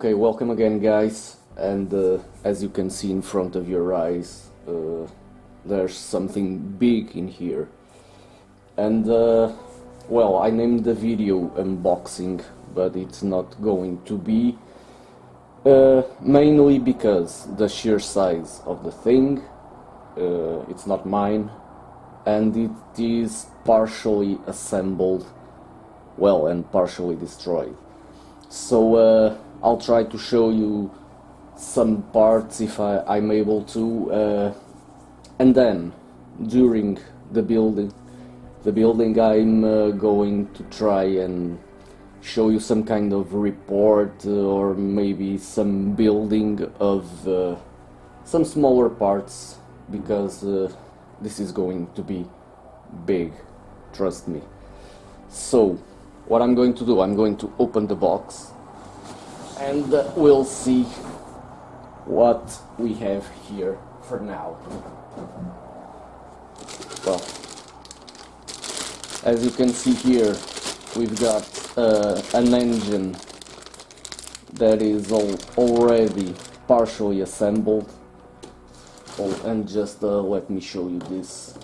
Okay, welcome again, guys. And as you can see in front of your eyes, there's something big in here. And well, I named the video unboxing, but it's not going to be, mainly because the sheer size of the thing, it's not mine, and it is partially assembled, well, and partially destroyed. So I'll try to show you some parts if I'm able to, and then during the building I'm going to try and show you some kind of report or maybe some building of some smaller parts, because this is going to be big, trust me. So what I'm going to do, I'm going to open the box and we'll see what we have here for now. Well, as you can see here, we've got an engine that is already partially assembled. Oh, and just let me show you this,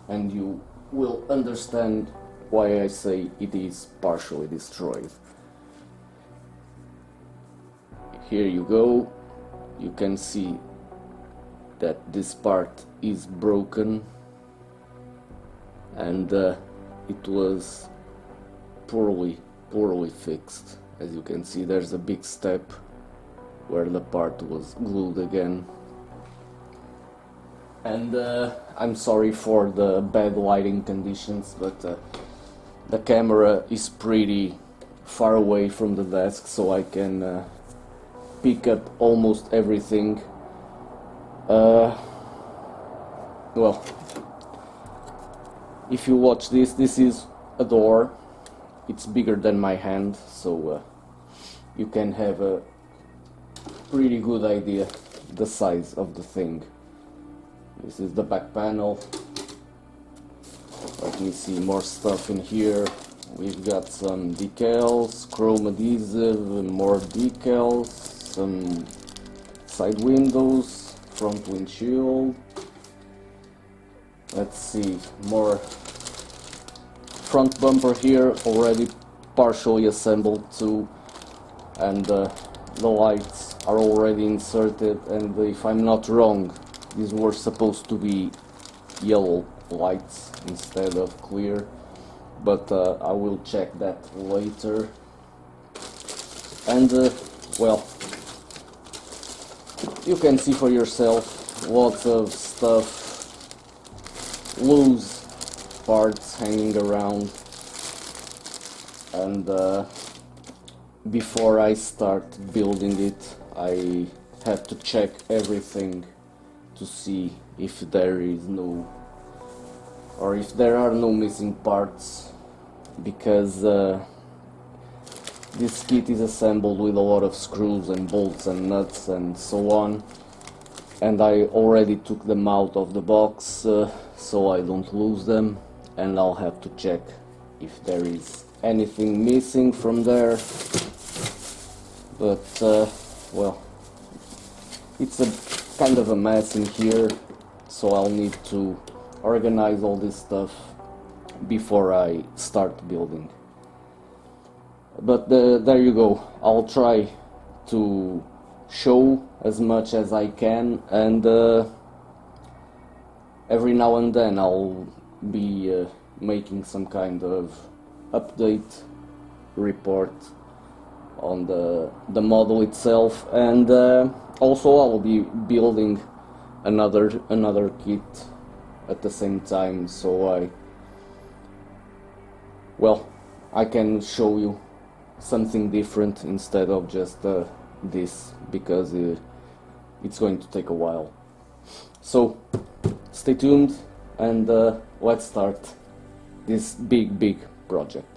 and you will understand why I say it is partially destroyed. Here you go. You can see that this part is broken, and it was poorly fixed. As you can see, there's a big step where the part was glued again. And I'm sorry for the bad lighting conditions, but the camera is pretty far away from the desk, so I can pick up almost everything. Well, if you watch this is a door. It's bigger than my hand, so you can have a pretty good idea the size of the thing. This is the back panel. Let me see, more stuff in here. We've got some decals, chrome adhesive, more decals, some side windows, front windshield. Let's see, more front bumper here, already partially assembled too, and the lights are already inserted, and if I'm not wrong, these were supposed to be yellow lights instead of clear, but I will check that later. And well, you can see for yourself, lots of stuff, loose parts hanging around. And before I start building it, I have to check everything to see if there is no, or if there are no missing parts, because this kit is assembled with a lot of screws and bolts and nuts and so on, and I already took them out of the box so I don't lose them, and I'll have to check if there is anything missing from there. But well, it's a kind of a mess in here, so I'll need to organize all this stuff before I start building. But there you go. I'll try to show as much as I can, and every now and then I'll be making some kind of update report on the model itself, and also I'll be building another kit at the same time, so I can show you something different instead of just this, because it's going to take a while. So stay tuned, and let's start this big project.